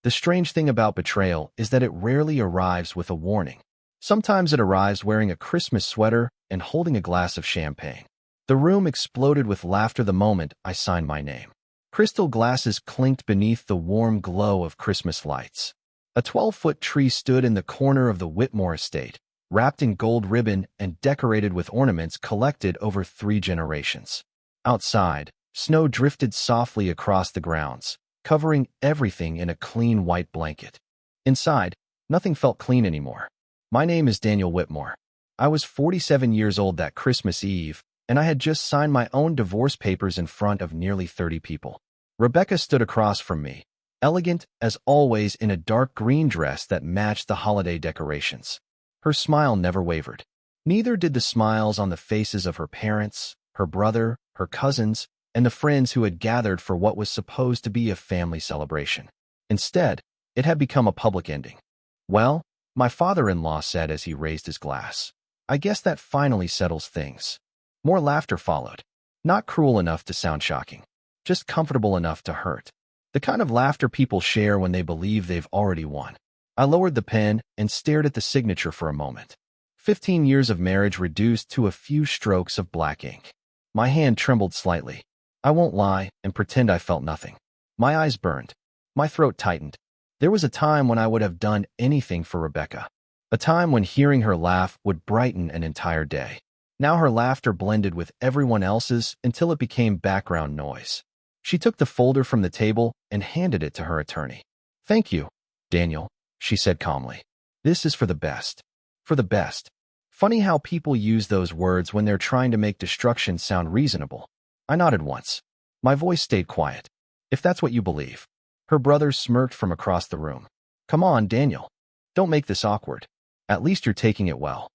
The strange thing about betrayal is that it rarely arrives with a warning. Sometimes it arrives wearing a Christmas sweater and holding a glass of champagne. The room exploded with laughter the moment I signed my name. Crystal glasses clinked beneath the warm glow of Christmas lights. A 12-foot tree stood in the corner of the Whitmore estate, wrapped in gold ribbon and decorated with ornaments collected over 3 generations. Outside, snow drifted softly across the grounds, covering everything in a clean white blanket. Inside, nothing felt clean anymore. My name is Daniel Whitmore. I was 47 years old that Christmas Eve, and I had just signed my own divorce papers in front of nearly 30 people. Rebecca stood across from me, elegant as always in a dark green dress that matched the holiday decorations. Her smile never wavered. Neither did the smiles on the faces of her parents, her brother, her cousins, and the friends who had gathered for what was supposed to be a family celebration. Instead, it had become a public ending. "Well," my father-in-law said as he raised his glass, "I guess that finally settles things." More laughter followed. Not cruel enough to sound shocking, just comfortable enough to hurt. The kind of laughter people share when they believe they've already won. I lowered the pen and stared at the signature for a moment. 15 years of marriage reduced to a few strokes of black ink. My hand trembled slightly. I won't lie and pretend I felt nothing. My eyes burned. My throat tightened. There was a time when I would have done anything for Rebecca. A time when hearing her laugh would brighten an entire day. Now her laughter blended with everyone else's until it became background noise. She took the folder from the table and handed it to her attorney. "Thank you, Daniel," she said calmly. "This is for the best." For the best. Funny how people use those words when they're trying to make destruction sound reasonable. I nodded once. My voice stayed quiet. "If that's what you believe." Her brother smirked from across the room. "Come on, Daniel. Don't make this awkward. At least you're taking it well."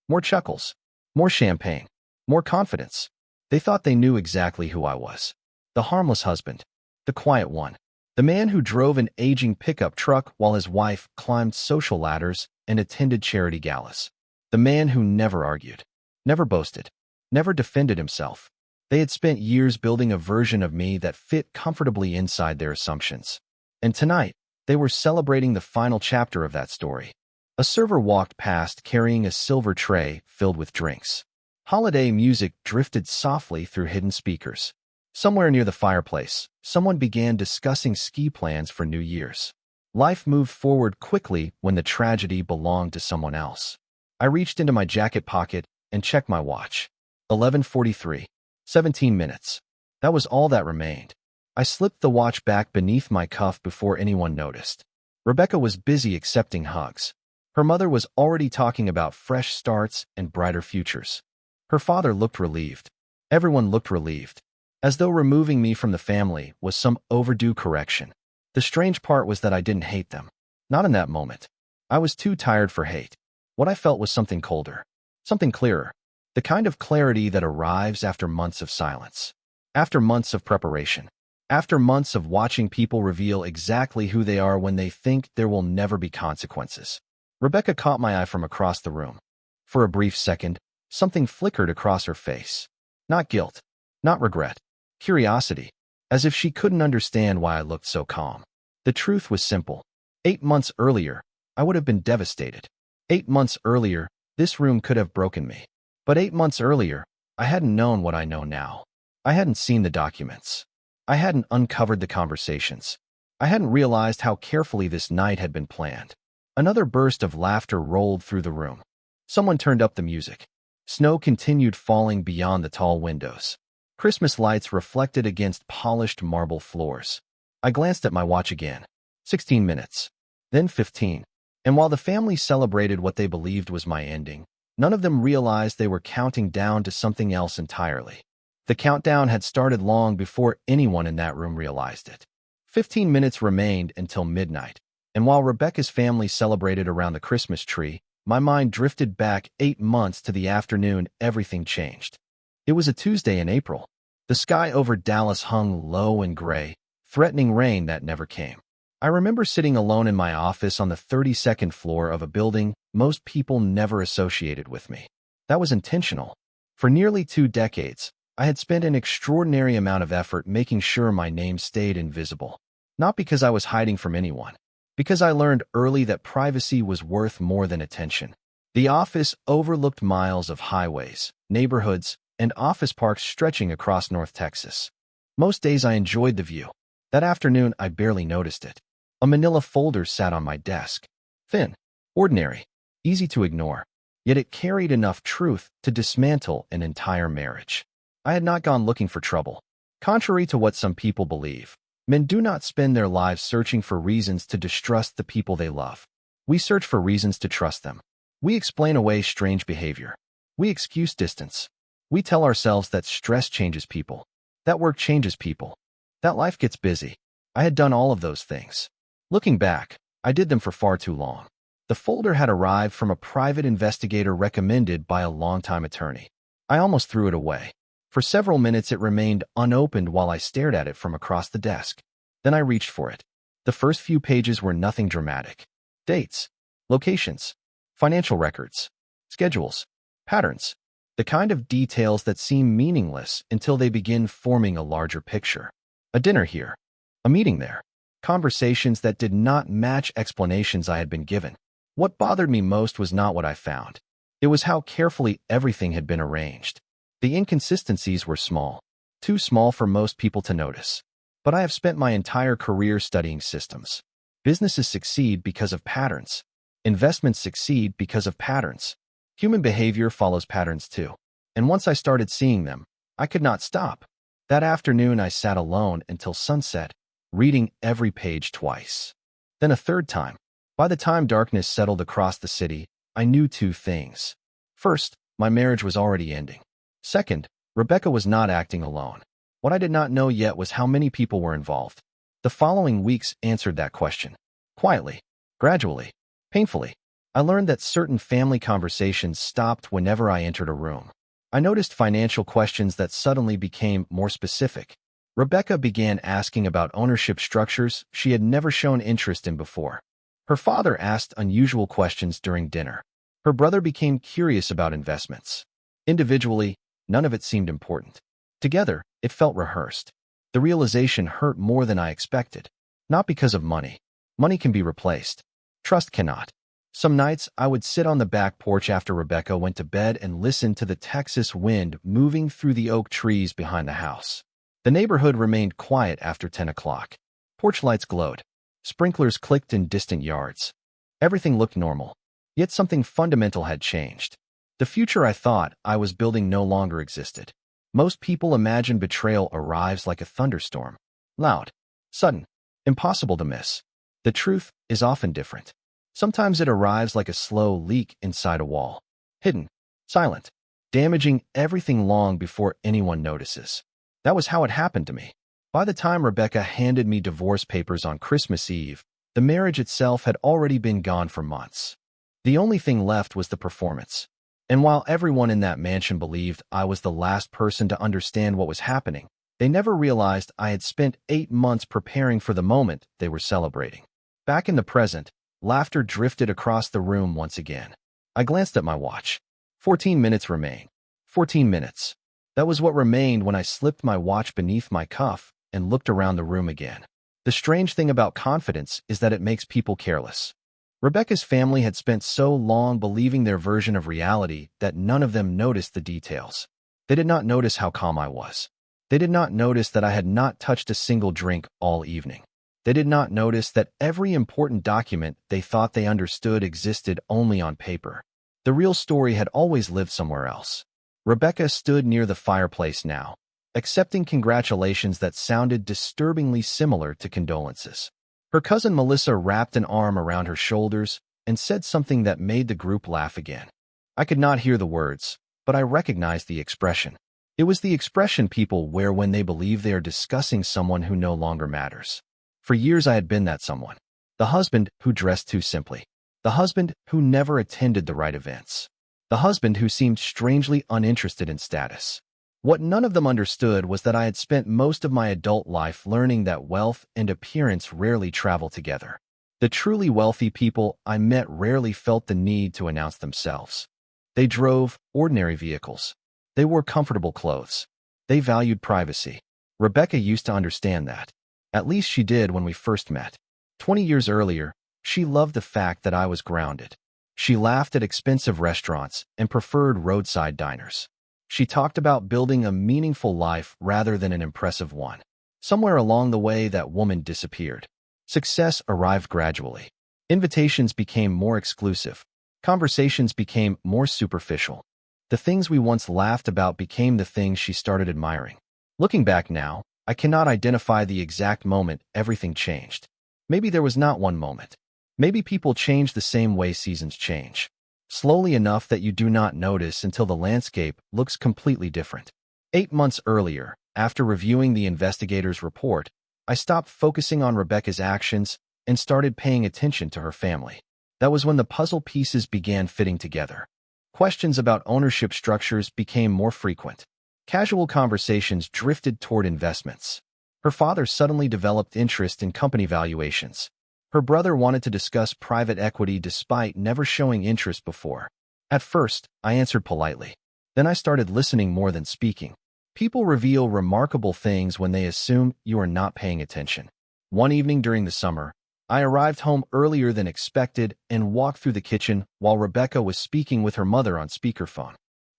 More chuckles. More champagne. More confidence. They thought they knew exactly who I was. The harmless husband. The quiet one. The man who drove an aging pickup truck while his wife climbed social ladders and attended charity galas. The man who never argued. Never boasted. Never defended himself. They had spent years building a version of me that fit comfortably inside their assumptions. And tonight, they were celebrating the final chapter of that story. A server walked past carrying a silver tray filled with drinks. Holiday music drifted softly through hidden speakers. Somewhere near the fireplace, someone began discussing ski plans for New Year's. Life moved forward quickly when the tragedy belonged to someone else. I reached into my jacket pocket and checked my watch. 11:43. 17 minutes. That was all that remained. I slipped the watch back beneath my cuff before anyone noticed. Rebecca was busy accepting hugs. Her mother was already talking about fresh starts and brighter futures. Her father looked relieved. Everyone looked relieved, as though removing me from the family was some overdue correction. The strange part was that I didn't hate them. Not in that moment. I was too tired for hate. What I felt was something colder, something clearer, the kind of clarity that arrives after months of silence, after months of preparation, after months of watching people reveal exactly who they are when they think there will never be consequences. Rebecca caught my eye from across the room. For a brief second, something flickered across her face. Not guilt, not regret, curiosity, as if she couldn't understand why I looked so calm. The truth was simple. 8 months earlier, I would have been devastated. 8 months earlier, this room could have broken me. But 8 months earlier, I hadn't known what I know now. I hadn't seen the documents. I hadn't uncovered the conversations. I hadn't realized how carefully this night had been planned. Another burst of laughter rolled through the room. Someone turned up the music. Snow continued falling beyond the tall windows. Christmas lights reflected against polished marble floors. I glanced at my watch again. 16 minutes. Then 15. And while the family celebrated what they believed was my ending, none of them realized they were counting down to something else entirely. The countdown had started long before anyone in that room realized it. 15 minutes remained until midnight. And while Rebecca's family celebrated around the Christmas tree, my mind drifted back 8 months to the afternoon everything changed. It was a Tuesday in April. The sky over Dallas hung low and gray, threatening rain that never came. I remember sitting alone in my office on the 32nd floor of a building most people never associated with me. That was intentional. For nearly 2 decades, I had spent an extraordinary amount of effort making sure my name stayed invisible. Not because I was hiding from anyone, Because I learned early that privacy was worth more than attention. The office overlooked miles of highways, neighborhoods, and office parks stretching across North Texas. Most days I enjoyed the view. That afternoon, I barely noticed it. A manila folder sat on my desk. Thin, ordinary, easy to ignore. Yet it carried enough truth to dismantle an entire marriage. I had not gone looking for trouble. Contrary to what some people believe, men do not spend their lives searching for reasons to distrust the people they love. We search for reasons to trust them. We explain away strange behavior. We excuse distance. We tell ourselves that stress changes people, that work changes people, that life gets busy. I had done all of those things. Looking back, I did them for far too long. The folder had arrived from a private investigator recommended by a longtime attorney. I almost threw it away. For several minutes it remained unopened while I stared at it from across the desk. Then I reached for it. The first few pages were nothing dramatic. Dates, locations, financial records, schedules, patterns. The kind of details that seem meaningless until they begin forming a larger picture. A dinner here, a meeting there, conversations that did not match explanations I had been given. What bothered me most was not what I found. It was how carefully everything had been arranged. The inconsistencies were small, too small for most people to notice. But I have spent my entire career studying systems. Businesses succeed because of patterns. Investments succeed because of patterns. Human behavior follows patterns too. And once I started seeing them, I could not stop. That afternoon I sat alone until sunset, reading every page twice. Then a third time. By the time darkness settled across the city, I knew two things. First, my marriage was already ending. Second, Rebecca was not acting alone. What I did not know yet was how many people were involved. The following weeks answered that question. Quietly, gradually, painfully. I learned that certain family conversations stopped whenever I entered a room. I noticed financial questions that suddenly became more specific. Rebecca began asking about ownership structures she had never shown interest in before. Her father asked unusual questions during dinner. Her brother became curious about investments. Individually, none of it seemed important. Together, it felt rehearsed. The realization hurt more than I expected. Not because of money. Money can be replaced. Trust cannot. Some nights, I would sit on the back porch after Rebecca went to bed and listen to the Texas wind moving through the oak trees behind the house. The neighborhood remained quiet after 10 o'clock. Porch lights glowed. Sprinklers clicked in distant yards. Everything looked normal. Yet something fundamental had changed. The future I thought I was building no longer existed. Most people imagine betrayal arrives like a thunderstorm. Loud, sudden, impossible to miss. The truth is often different. Sometimes it arrives like a slow leak inside a wall. Hidden, silent, damaging everything long before anyone notices. That was how it happened to me. By the time Rebecca handed me divorce papers on Christmas Eve, the marriage itself had already been gone for months. The only thing left was the performance. And while everyone in that mansion believed I was the last person to understand what was happening, they never realized I had spent 8 months preparing for the moment they were celebrating. Back in the present, laughter drifted across the room once again. I glanced at my watch. 14 minutes remain. 14 minutes. That was what remained when I slipped my watch beneath my cuff and looked around the room again. The strange thing about confidence is that it makes people careless. Rebecca's family had spent so long believing their version of reality that none of them noticed the details. They did not notice how calm I was. They did not notice that I had not touched a single drink all evening. They did not notice that every important document they thought they understood existed only on paper. The real story had always lived somewhere else. Rebecca stood near the fireplace now, accepting congratulations that sounded disturbingly similar to condolences. Her cousin Melissa wrapped an arm around her shoulders and said something that made the group laugh again. I could not hear the words, but I recognized the expression. It was the expression people wear when they believe they are discussing someone who no longer matters. For years I had been that someone. The husband who dressed too simply. The husband who never attended the right events. The husband who seemed strangely uninterested in status. What none of them understood was that I had spent most of my adult life learning that wealth and appearance rarely travel together. The truly wealthy people I met rarely felt the need to announce themselves. They drove ordinary vehicles. They wore comfortable clothes. They valued privacy. Rebecca used to understand that. At least she did when we first met. 20 years earlier, She loved the fact that I was grounded. She laughed at expensive restaurants and preferred roadside diners. She talked about building a meaningful life rather than an impressive one. Somewhere along the way, that woman disappeared. Success arrived gradually. Invitations became more exclusive. Conversations became more superficial. The things we once laughed about became the things she started admiring. Looking back now, I cannot identify the exact moment everything changed. Maybe there was not one moment. Maybe people change the same way seasons change. Slowly enough that you do not notice until the landscape looks completely different. 8 months earlier, after reviewing the investigator's report, I stopped focusing on Rebecca's actions and started paying attention to her family. That was when the puzzle pieces began fitting together. Questions about ownership structures became more frequent. Casual conversations drifted toward investments. Her father suddenly developed interest in company valuations. Her brother wanted to discuss private equity despite never showing interest before. At first, I answered politely. Then I started listening more than speaking. People reveal remarkable things when they assume you are not paying attention. One evening during the summer, I arrived home earlier than expected and walked through the kitchen while Rebecca was speaking with her mother on speakerphone.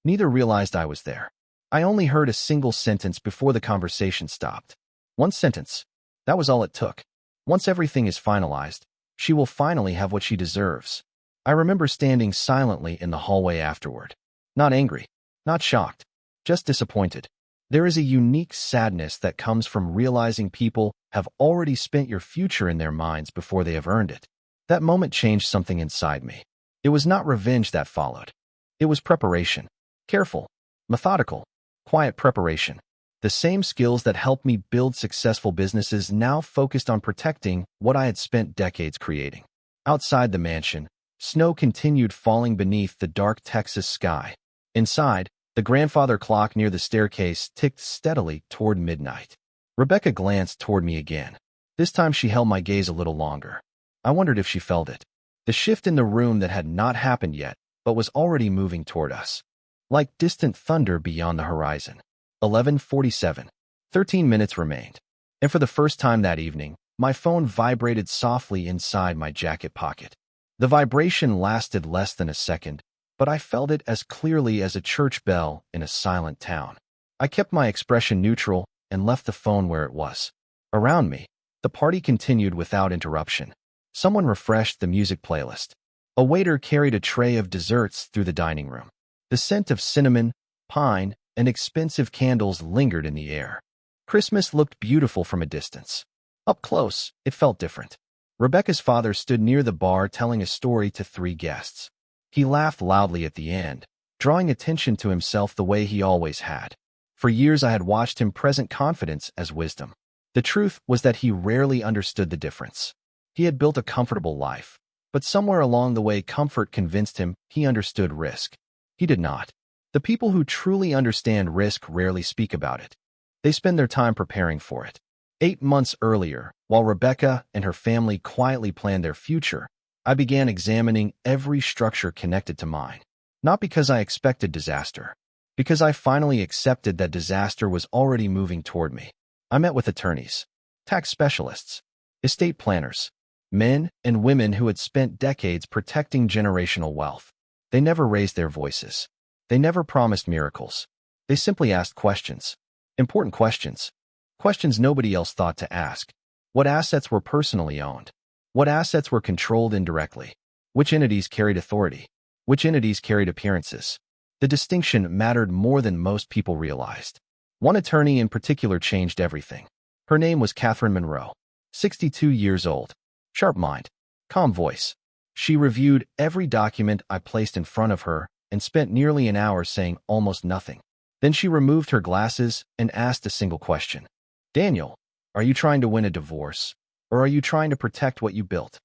Neither realized I was there. I only heard a single sentence before the conversation stopped. One sentence. That was all it took. Once everything is finalized, she will finally have what she deserves. I remember standing silently in the hallway afterward. Not angry, not shocked, just disappointed. There is a unique sadness that comes from realizing people have already spent your future in their minds before they have earned it. That moment changed something inside me. It was not revenge that followed. It was preparation. Careful, methodical, quiet preparation. The same skills that helped me build successful businesses now focused on protecting what I had spent decades creating. Outside the mansion, snow continued falling beneath the dark Texas sky. Inside, the grandfather clock near the staircase ticked steadily toward midnight. Rebecca glanced toward me again. This time she held my gaze a little longer. I wondered if she felt it. The shift in the room that had not happened yet, but was already moving toward us. Like distant thunder beyond the horizon. 11:47. 13 minutes remained. And for the first time that evening, my phone vibrated softly inside my jacket pocket. The vibration lasted less than a second, but I felt it as clearly as a church bell in a silent town. I kept my expression neutral and left the phone where it was. Around me, the party continued without interruption. Someone refreshed the music playlist. A waiter carried a tray of desserts through the dining room. The scent of cinnamon, pine, and expensive candles lingered in the air. Christmas looked beautiful from a distance. Up close, it felt different. Rebecca's father stood near the bar telling a story to 3 guests. He laughed loudly at the end, drawing attention to himself the way he always had. For years I had watched him present confidence as wisdom. The truth was that he rarely understood the difference. He had built a comfortable life, but somewhere along the way comfort convinced him he understood risk. He did not. The people who truly understand risk rarely speak about it. They spend their time preparing for it. 8 months earlier, while Rebecca and her family quietly planned their future, I began examining every structure connected to mine. Not because I expected disaster, because I finally accepted that disaster was already moving toward me. I met with attorneys, tax specialists, estate planners, men and women who had spent decades protecting generational wealth. They never raised their voices. They never promised miracles. They simply asked questions. Important questions. Questions nobody else thought to ask. What assets were personally owned? What assets were controlled indirectly? Which entities carried authority? Which entities carried appearances? The distinction mattered more than most people realized. One attorney in particular changed everything. Her name was Catherine Monroe, 62 years old. Sharp mind, calm voice. She reviewed every document I placed in front of her and spent nearly an hour saying almost nothing. Then she removed her glasses and asked a single question. Daniel, are you trying to win a divorce, or are you trying to protect what you built?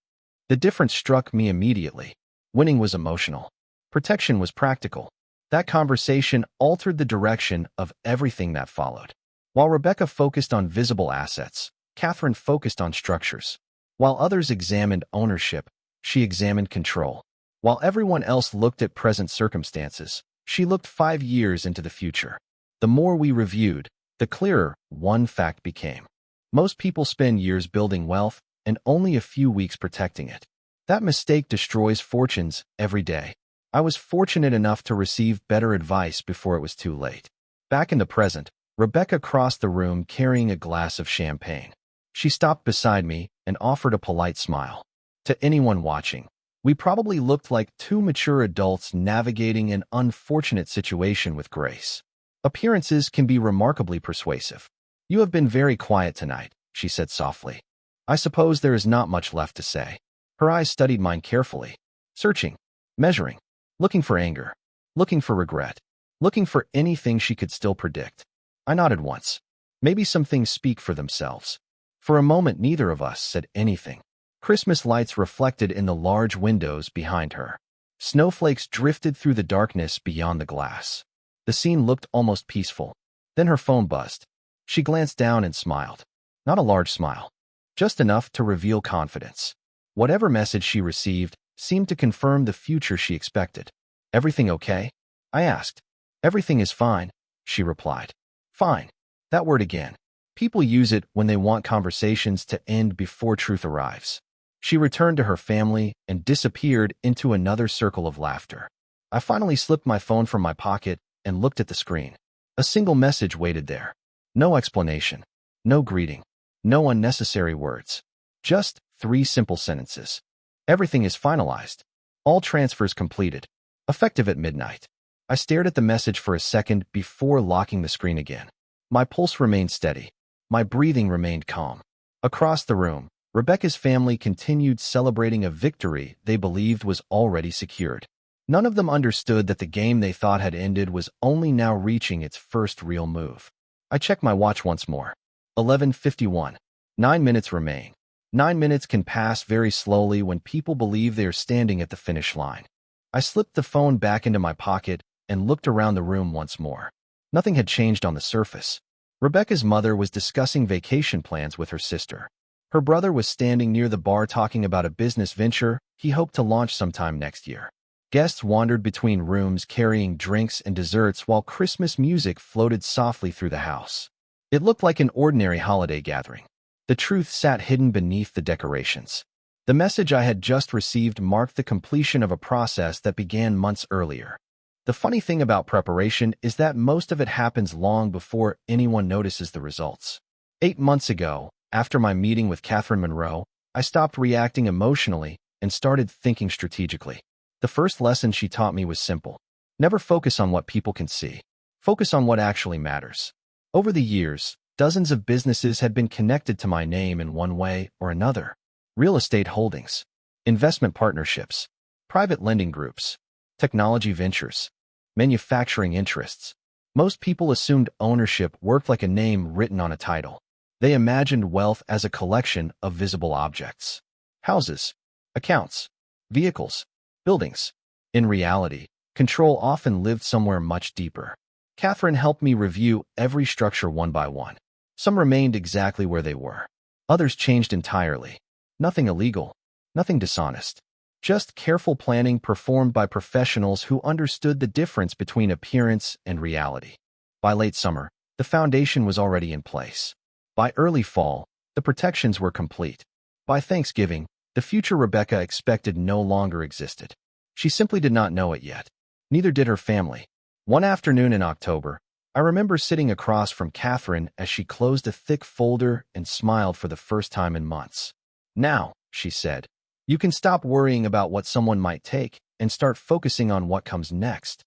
The difference struck me immediately. Winning was emotional. Protection was practical. That conversation altered the direction of everything that followed. While Rebecca focused on visible assets, Catherine focused on structures. While others examined ownership, she examined control. While everyone else looked at present circumstances, she looked 5 years into the future. The more we reviewed, the clearer one fact became. Most people spend years building wealth and only a few weeks protecting it. That mistake destroys fortunes every day. I was fortunate enough to receive better advice before it was too late. Back in the present, Rebecca crossed the room carrying a glass of champagne. She stopped beside me and offered a polite smile. To anyone watching, we probably looked like two mature adults navigating an unfortunate situation with grace. Appearances can be remarkably persuasive. "You have been very quiet tonight," she said softly. "I suppose there is not much left to say." Her eyes studied mine carefully, searching, measuring, looking for anger, looking for regret, looking for anything she could still predict. I nodded once. Maybe some things speak for themselves. For a moment, neither of us said anything. Christmas lights reflected in the large windows behind her. Snowflakes drifted through the darkness beyond the glass. The scene looked almost peaceful. Then her phone buzzed. She glanced down and smiled. Not a large smile, just enough to reveal confidence. Whatever message she received seemed to confirm the future she expected. "Everything okay?" I asked. "Everything is fine," she replied. Fine. That word again. People use it when they want conversations to end before truth arrives. She returned to her family and disappeared into another circle of laughter. I finally slipped my phone from my pocket and looked at the screen. A single message waited there. No explanation, no greeting, no unnecessary words. Just 3 simple sentences. "Everything is finalized. All transfers completed. Effective at midnight." I stared at the message for a second before locking the screen again. My pulse remained steady. My breathing remained calm. Across the room, Rebecca's family continued celebrating a victory they believed was already secured. None of them understood that the game they thought had ended was only now reaching its first real move. I checked my watch once more. 11:51. 9 minutes remain. 9 minutes can pass very slowly when people believe they are standing at the finish line. I slipped the phone back into my pocket and looked around the room once more. Nothing had changed on the surface. Rebecca's mother was discussing vacation plans with her sister. Her brother was standing near the bar talking about a business venture he hoped to launch sometime next year. Guests wandered between rooms carrying drinks and desserts while Christmas music floated softly through the house. It looked like an ordinary holiday gathering. The truth sat hidden beneath the decorations. The message I had just received marked the completion of a process that began months earlier. The funny thing about preparation is that most of it happens long before anyone notices the results. 8 months ago, after my meeting with Catherine Monroe, I stopped reacting emotionally and started thinking strategically. The first lesson she taught me was simple. Never focus on what people can see. Focus on what actually matters. Over the years, dozens of businesses had been connected to my name in one way or another. Real estate holdings, investment partnerships, private lending groups, technology ventures, manufacturing interests. Most people assumed ownership worked like a name written on a title. They imagined wealth as a collection of visible objects. Houses, accounts, vehicles, buildings. In reality, control often lived somewhere much deeper. Catherine helped me review every structure one by one. Some remained exactly where they were. Others changed entirely. Nothing illegal, nothing dishonest. Just careful planning performed by professionals who understood the difference between appearance and reality. By late summer, the foundation was already in place. By early fall, the protections were complete. By Thanksgiving, the future Rebecca expected no longer existed. She simply did not know it yet. Neither did her family. One afternoon in October, I remember sitting across from Catherine as she closed a thick folder and smiled for the first time in months. "Now," she said, "you can stop worrying about what someone might take and start focusing on what comes next."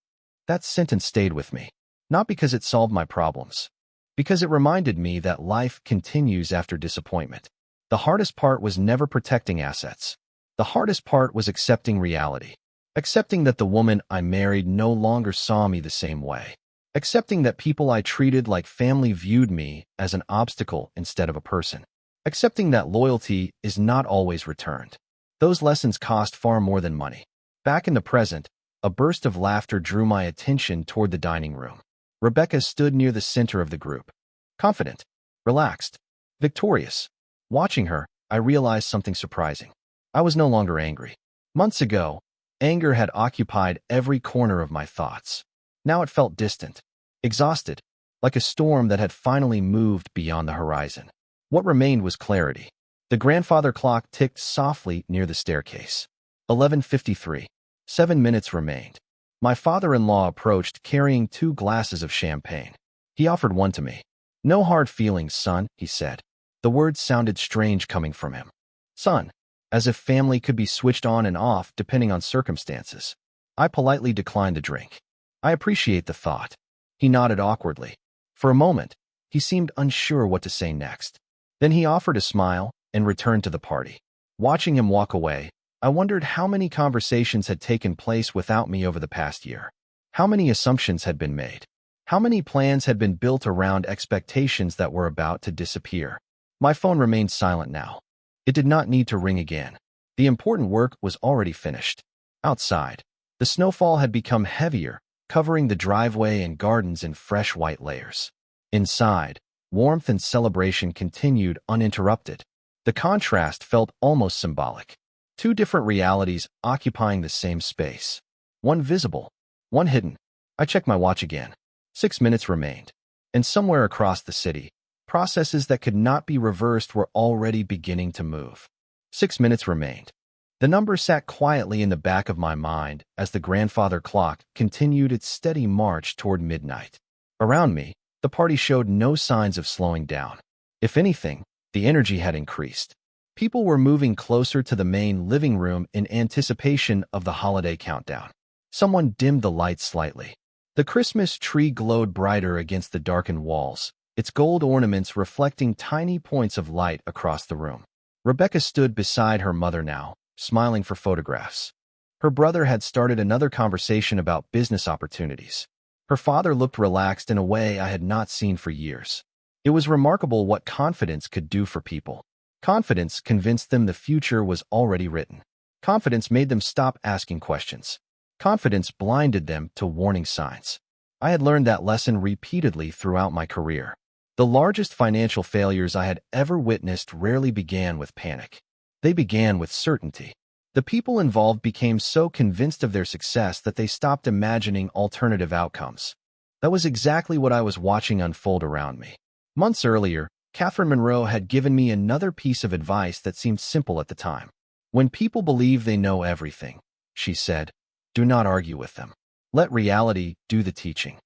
That sentence stayed with me, not because it solved my problems, because it reminded me that life continues after disappointment. The hardest part was never protecting assets. The hardest part was accepting reality. Accepting that the woman I married no longer saw me the same way. Accepting that people I treated like family viewed me as an obstacle instead of a person. Accepting that loyalty is not always returned. Those lessons cost far more than money. Back in the present, a burst of laughter drew my attention toward the dining room. Rebecca stood near the center of the group. Confident, relaxed, victorious. Watching her, I realized something surprising. I was no longer angry. Months ago, anger had occupied every corner of my thoughts. Now it felt distant, exhausted, like a storm that had finally moved beyond the horizon. What remained was clarity. The grandfather clock ticked softly near the staircase. 11:53. 7 minutes remained. My father-in-law approached carrying 2 glasses of champagne. He offered one to me. "No hard feelings, son," he said. The words sounded strange coming from him. Son, as if family could be switched on and off depending on circumstances. I politely declined the drink. "I appreciate the thought." He nodded awkwardly. For a moment, he seemed unsure what to say next. Then he offered a smile and returned to the party. Watching him walk away, I wondered how many conversations had taken place without me over the past year. How many assumptions had been made. How many plans had been built around expectations that were about to disappear. My phone remained silent now. It did not need to ring again. The important work was already finished. Outside, the snowfall had become heavier, covering the driveway and gardens in fresh white layers. Inside, warmth and celebration continued uninterrupted. The contrast felt almost symbolic. 2 different realities occupying the same space. One visible, one hidden. I checked my watch again. 6 minutes remained. And somewhere across the city, processes that could not be reversed were already beginning to move. 6 minutes remained. The number sat quietly in the back of my mind as the grandfather clock continued its steady march toward midnight. Around me, the party showed no signs of slowing down. If anything, the energy had increased. People were moving closer to the main living room in anticipation of the holiday countdown. Someone dimmed the lights slightly. The Christmas tree glowed brighter against the darkened walls, its gold ornaments reflecting tiny points of light across the room. Rebecca stood beside her mother now, smiling for photographs. Her brother had started another conversation about business opportunities. Her father looked relaxed in a way I had not seen for years. It was remarkable what confidence could do for people. Confidence convinced them the future was already written. Confidence made them stop asking questions. Confidence blinded them to warning signs. I had learned that lesson repeatedly throughout my career. The largest financial failures I had ever witnessed rarely began with panic. They began with certainty. The people involved became so convinced of their success that they stopped imagining alternative outcomes. That was exactly what I was watching unfold around me. Months earlier, Catherine Monroe had given me another piece of advice that seemed simple at the time. When people believe they know everything, she said, do not argue with them. Let reality do the teaching.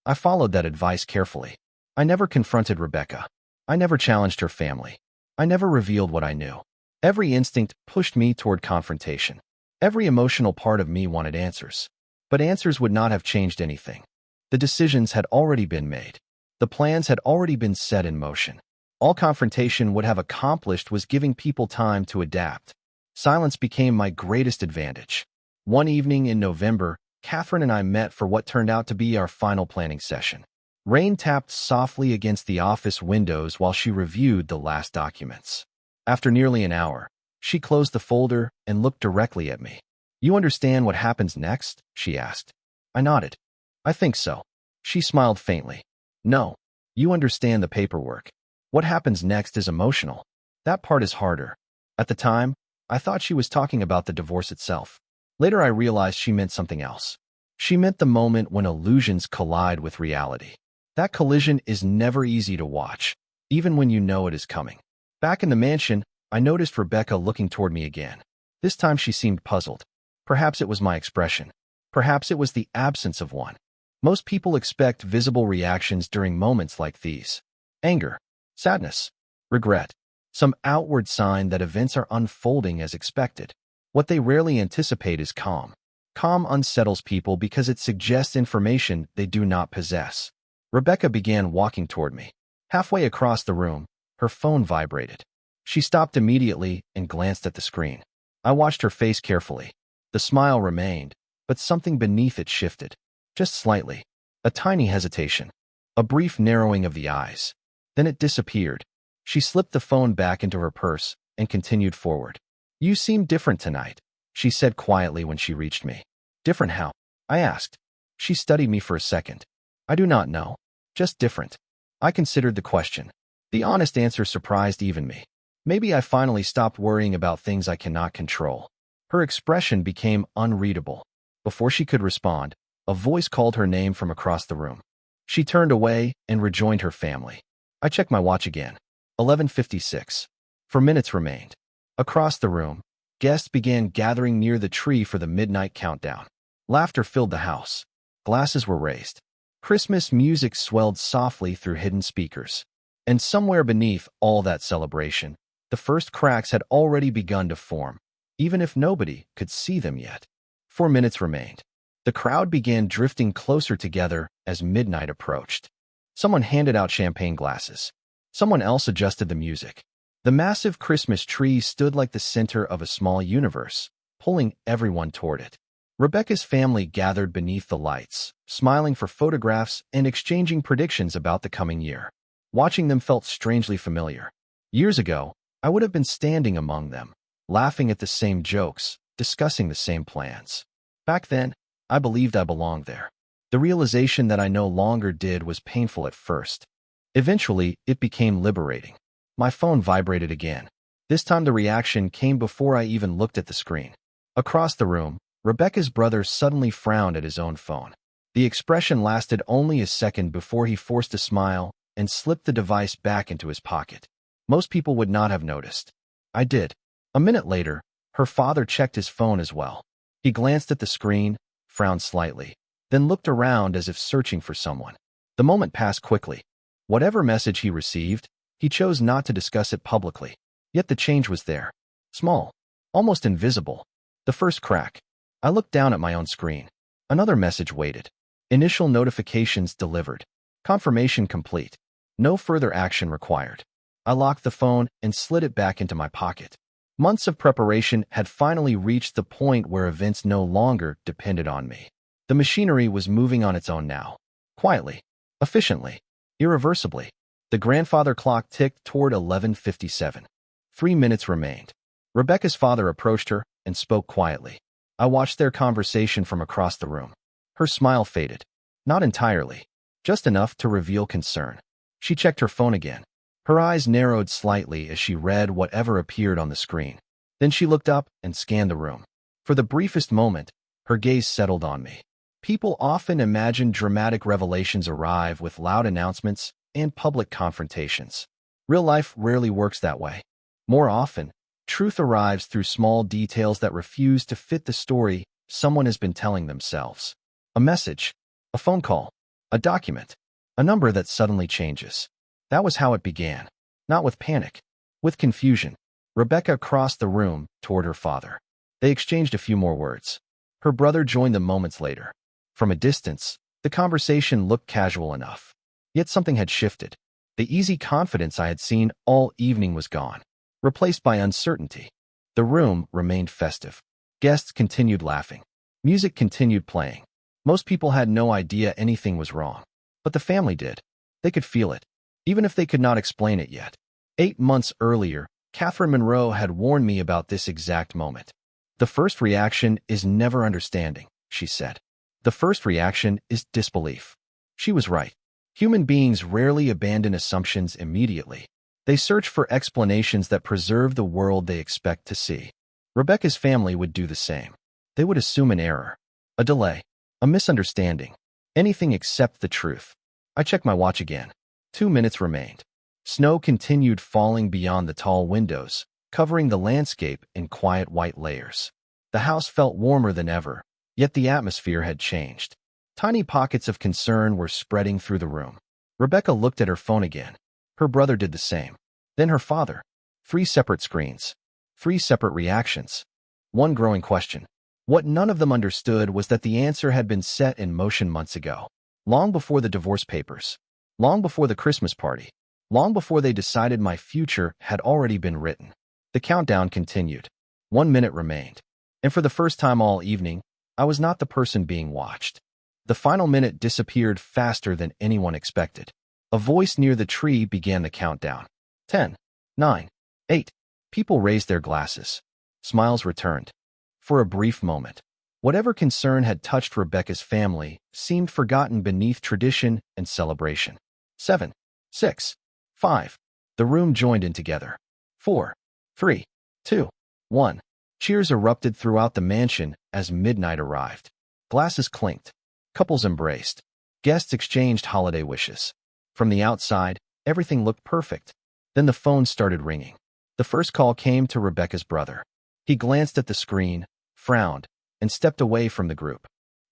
I followed that advice carefully. I never confronted Rebecca. I never challenged her family. I never revealed what I knew. Every instinct pushed me toward confrontation. Every emotional part of me wanted answers. But answers would not have changed anything. The decisions had already been made. The plans had already been set in motion. All confrontation would have accomplished was giving people time to adapt. Silence became my greatest advantage. One evening in November, Catherine and I met for what turned out to be our final planning session. Rain tapped softly against the office windows while she reviewed the last documents. After nearly an hour, she closed the folder and looked directly at me. You understand what happens next? She asked. I nodded. I think so. She smiled faintly. No, you understand the paperwork. What happens next is emotional. That part is harder. At the time, I thought she was talking about the divorce itself. Later I realized she meant something else. She meant the moment when illusions collide with reality. That collision is never easy to watch, even when you know it is coming. Back in the mansion, I noticed Rebecca looking toward me again. This time she seemed puzzled. Perhaps it was my expression. Perhaps it was the absence of one. Most people expect visible reactions during moments like these. Anger, sadness, regret, some outward sign that events are unfolding as expected. What they rarely anticipate is calm. Calm unsettles people because it suggests information they do not possess. Rebecca began walking toward me. Halfway across the room, her phone vibrated. She stopped immediately and glanced at the screen. I watched her face carefully. The smile remained, but something beneath it shifted. Just slightly. A tiny hesitation. A brief narrowing of the eyes. Then it disappeared. She slipped the phone back into her purse and continued forward. You seem different tonight, she said quietly when she reached me. Different how? I asked. She studied me for a second. I do not know. Just different. I considered the question. The honest answer surprised even me. Maybe I finally stopped worrying about things I cannot control. Her expression became unreadable. Before she could respond, a voice called her name from across the room. She turned away and rejoined her family. I checked my watch again. 11:56. For minutes remained. Across the room, guests began gathering near the tree for the midnight countdown. Laughter filled the house. Glasses were raised. Christmas music swelled softly through hidden speakers. And somewhere beneath all that celebration, the first cracks had already begun to form, even if nobody could see them yet. 4 minutes remained. The crowd began drifting closer together as midnight approached. Someone handed out champagne glasses. Someone else adjusted the music. The massive Christmas tree stood like the center of a small universe, pulling everyone toward it. Rebecca's family gathered beneath the lights, smiling for photographs and exchanging predictions about the coming year. Watching them felt strangely familiar. Years ago, I would have been standing among them, laughing at the same jokes, discussing the same plans. Back then, I believed I belonged there. The realization that I no longer did was painful at first. Eventually, it became liberating. My phone vibrated again. This time the reaction came before I even looked at the screen. Across the room, Rebecca's brother suddenly frowned at his own phone. The expression lasted only a second before he forced a smile and slipped the device back into his pocket. Most people would not have noticed. I did. A minute later, her father checked his phone as well. He glanced at the screen, frowned slightly, then looked around as if searching for someone. The moment passed quickly. Whatever message he received, he chose not to discuss it publicly. Yet the change was there. Small. Almost invisible. The first crack. I looked down at my own screen. Another message waited. Initial notifications delivered. Confirmation complete. No further action required. I locked the phone and slid it back into my pocket. Months of preparation had finally reached the point where events no longer depended on me. The machinery was moving on its own now. Quietly. Efficiently. Irreversibly. The grandfather clock ticked toward 11:57. 3 minutes remained. Rebecca's father approached her and spoke quietly. I watched their conversation from across the room. Her smile faded. Not entirely. Just enough to reveal concern. She checked her phone again. Her eyes narrowed slightly as she read whatever appeared on the screen. Then she looked up and scanned the room. For the briefest moment, her gaze settled on me. People often imagine dramatic revelations arrive with loud announcements and public confrontations. Real life rarely works that way. More often, truth arrives through small details that refuse to fit the story someone has been telling themselves. A message, a phone call, a document, a number that suddenly changes. That was how it began. Not with panic, with confusion. Rebecca crossed the room toward her father. They exchanged a few more words. Her brother joined them moments later. From a distance, the conversation looked casual enough. Yet something had shifted. The easy confidence I had seen all evening was gone, replaced by uncertainty. The room remained festive. Guests continued laughing. Music continued playing. Most people had no idea anything was wrong. But the family did. They could feel it, even if they could not explain it yet. 8 months earlier, Catherine Monroe had warned me about this exact moment. The first reaction is never understanding, she said. The first reaction is disbelief. She was right. Human beings rarely abandon assumptions immediately. They search for explanations that preserve the world they expect to see. Rebecca's family would do the same. They would assume an error, a delay, a misunderstanding, anything except the truth. I checked my watch again. 2 minutes remained. Snow continued falling beyond the tall windows, covering the landscape in quiet white layers. The house felt warmer than ever, yet the atmosphere had changed. Tiny pockets of concern were spreading through the room. Rebecca looked at her phone again. Her brother did the same. Then her father. 3 separate screens. 3 separate reactions. One growing question. What none of them understood was that the answer had been set in motion months ago. Long before the divorce papers. Long before the Christmas party. Long before they decided my future had already been written. The countdown continued. 1 minute remained. And for the first time all evening, I was not the person being watched. The final minute disappeared faster than anyone expected. A voice near the tree began the countdown. 10, 9, 8. People raised their glasses. Smiles returned. For a brief moment, whatever concern had touched Rebecca's family seemed forgotten beneath tradition and celebration. 7, 6, 5. The room joined in together. 4, 3, 2, 1. Cheers erupted throughout the mansion as midnight arrived. Glasses clinked. Couples embraced. Guests exchanged holiday wishes. From the outside, everything looked perfect. Then the phone started ringing. The first call came to Rebecca's brother. He glanced at the screen, frowned, and stepped away from the group.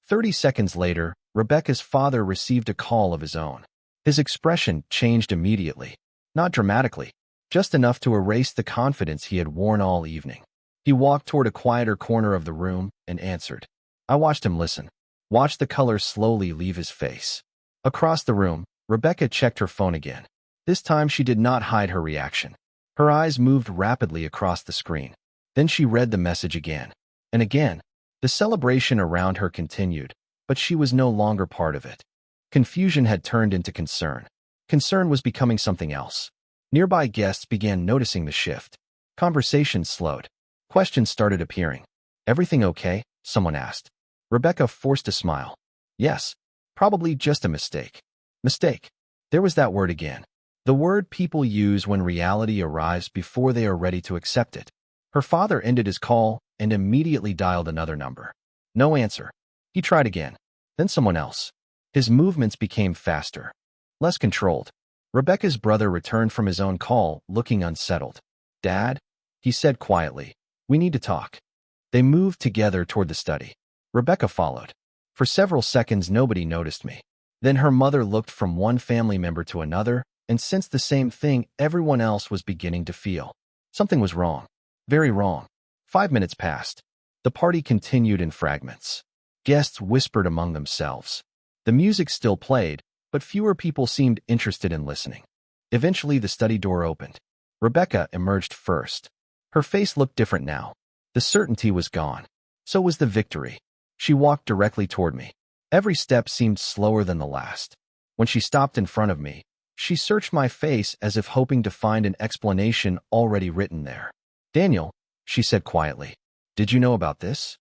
30 seconds later, Rebecca's father received a call of his own. His expression changed immediately. Not dramatically, just enough to erase the confidence he had worn all evening. He walked toward a quieter corner of the room and answered. I watched him listen, watched the color slowly leave his face. Across the room, Rebecca checked her phone again. This time she did not hide her reaction. Her eyes moved rapidly across the screen. Then she read the message again. And again. The celebration around her continued, but she was no longer part of it. Confusion had turned into concern. Concern was becoming something else. Nearby guests began noticing the shift. Conversations slowed. Questions started appearing. Everything okay? Someone asked. Rebecca forced a smile. Yes. Probably just a mistake. Mistake. There was that word again. The word people use when reality arrives before they are ready to accept it. Her father ended his call and immediately dialed another number. No answer. He tried again. Then someone else. His movements became faster, less controlled. Rebecca's brother returned from his own call, looking unsettled. Dad? He said quietly. We need to talk. They moved together toward the study. Rebecca followed. For several seconds, nobody noticed me. Then her mother looked from one family member to another and sensed the same thing everyone else was beginning to feel. Something was wrong. Very wrong. 5 minutes passed. The party continued in fragments. Guests whispered among themselves. The music still played, but fewer people seemed interested in listening. Eventually, the study door opened. Rebecca emerged first. Her face looked different now. The certainty was gone. So was the victory. She walked directly toward me. Every step seemed slower than the last. When she stopped in front of me, she searched my face as if hoping to find an explanation already written there. Daniel, she said quietly, did you know about this?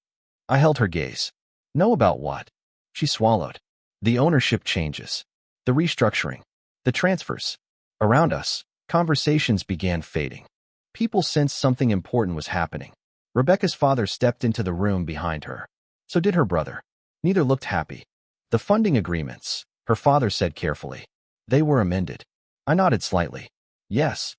I held her gaze. Know about what? She swallowed. The ownership changes. The restructuring. The transfers. Around us, conversations began fading. People sensed something important was happening. Rebecca's father stepped into the room behind her. So did her brother. Neither looked happy. The funding agreements, her father said carefully. They were amended. I nodded slightly. Yes.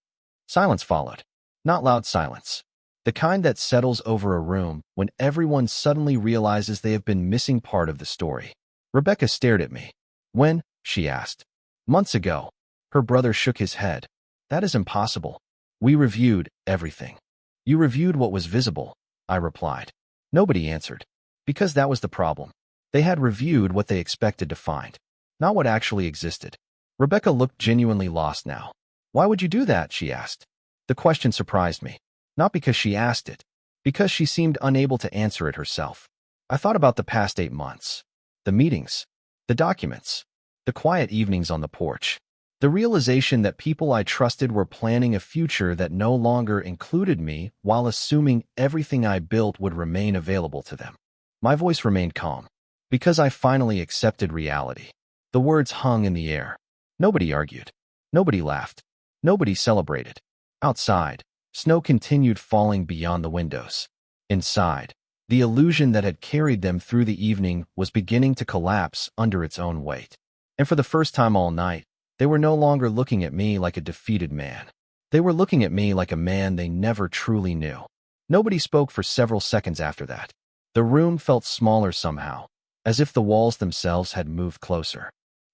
Silence followed. Not loud silence. The kind that settles over a room when everyone suddenly realizes they have been missing part of the story. Rebecca stared at me. When? She asked. Months ago. Her brother shook his head. That is impossible. We reviewed everything. You reviewed what was visible, I replied. Nobody answered. Because that was the problem. They had reviewed what they expected to find, not what actually existed. Rebecca looked genuinely lost now. Why would you do that? She asked. The question surprised me. Not because she asked it, because she seemed unable to answer it herself. I thought about the past 8 months. The meetings. The documents. The quiet evenings on the porch. The realization that people I trusted were planning a future that no longer included me while assuming everything I built would remain available to them. My voice remained calm. Because I finally accepted reality. The words hung in the air. Nobody argued. Nobody laughed. Nobody celebrated. Outside, snow continued falling beyond the windows. Inside, the illusion that had carried them through the evening was beginning to collapse under its own weight. And for the first time all night, they were no longer looking at me like a defeated man. They were looking at me like a man they never truly knew. Nobody spoke for several seconds after that. The room felt smaller somehow, as if the walls themselves had moved closer.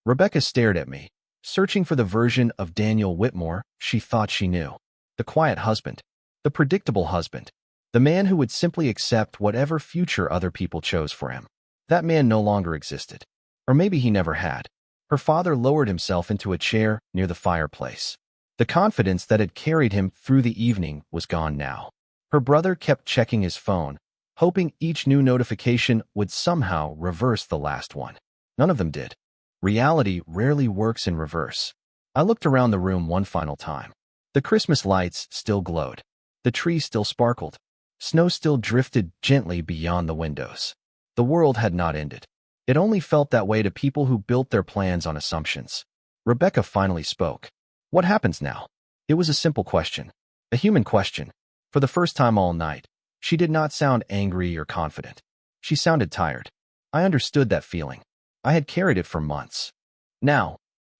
Rebecca stared at me, searching for the version of Daniel Whitmore she thought she knew. The quiet husband. The predictable husband. The man who would simply accept whatever future other people chose for him. That man no longer existed. Or maybe he never had. Her father lowered himself into a chair near the fireplace. The confidence that had carried him through the evening was gone now. Her brother kept checking his phone, hoping each new notification would somehow reverse the last one. None of them did. Reality rarely works in reverse. I looked around the room one final time. The Christmas lights still glowed. The trees still sparkled. Snow still drifted gently beyond the windows. The world had not ended. It only felt that way to people who built their plans on assumptions. Rebecca finally spoke. What happens now? It was a simple question. A human question. For the first time all night, she did not sound angry or confident. She sounded tired. I understood that feeling. I had carried it for months. Now,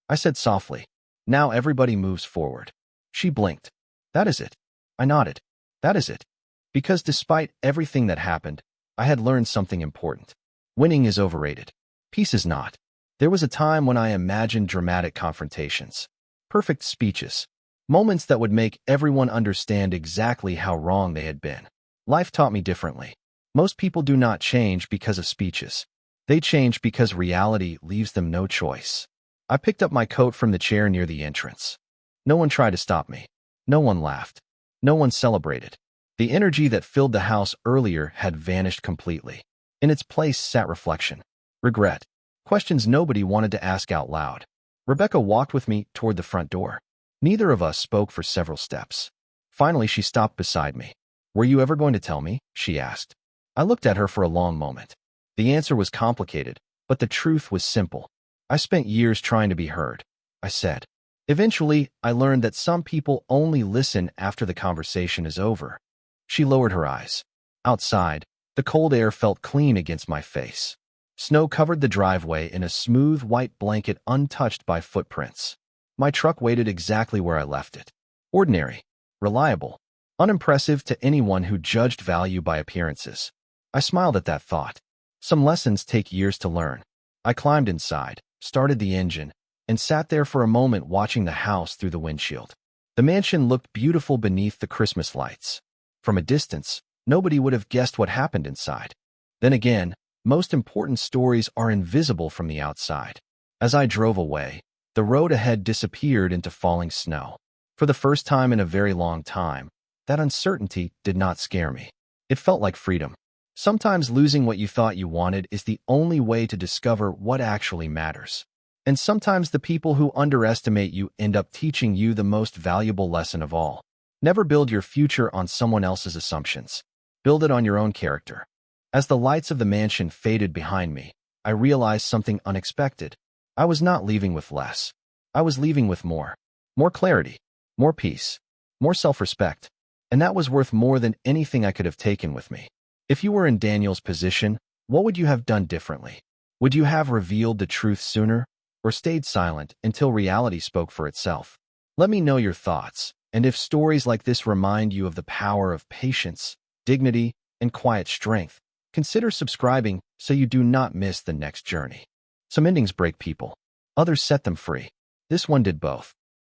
I said softly, now everybody moves forward. She blinked. That is it. I nodded. That is it. Because despite everything that happened, I had learned something important. Winning is overrated. Peace is not. There was a time when I imagined dramatic confrontations, perfect speeches, moments that would make everyone understand exactly how wrong they had been. Life taught me differently. Most people do not change because of speeches. They change because reality leaves them no choice. I picked up my coat from the chair near the entrance. No one tried to stop me. No one laughed. No one celebrated. The energy that filled the house earlier had vanished completely. In its place sat reflection, regret, questions nobody wanted to ask out loud. Rebecca walked with me toward the front door. Neither of us spoke for several steps. Finally, she stopped beside me. "Were you ever going to tell me?" she asked. I looked at her for a long moment. The answer was complicated, but the truth was simple. "I spent years trying to be heard," I said. "Eventually, I learned that some people only listen after the conversation is over." She lowered her eyes. Outside, the cold air felt clean against my face. Snow covered the driveway in a smooth white blanket untouched by footprints. My truck waited exactly where I left it. Ordinary, reliable, unimpressive to anyone who judged value by appearances. I smiled at that thought. Some lessons take years to learn. I climbed inside, started the engine, and sat there for a moment watching the house through the windshield. The mansion looked beautiful beneath the Christmas lights. From a distance, nobody would have guessed what happened inside. Then again, most important stories are invisible from the outside. As I drove away, the road ahead disappeared into falling snow. For the first time in a very long time, that uncertainty did not scare me. It felt like freedom. Sometimes losing what you thought you wanted is the only way to discover what actually matters. And sometimes the people who underestimate you end up teaching you the most valuable lesson of all. Never build your future on someone else's assumptions. Build it on your own character. As the lights of the mansion faded behind me, I realized something unexpected. I was not leaving with less. I was leaving with more. More clarity, more peace, more self-respect. And that was worth more than anything I could have taken with me. If you were in Daniel's position, what would you have done differently? Would you have revealed the truth sooner, or stayed silent until reality spoke for itself? Let me know your thoughts, and if stories like this remind you of the power of patience, dignity, and quiet strength, consider subscribing so you do not miss the next journey. Some endings break people. Others set them free. This one did both.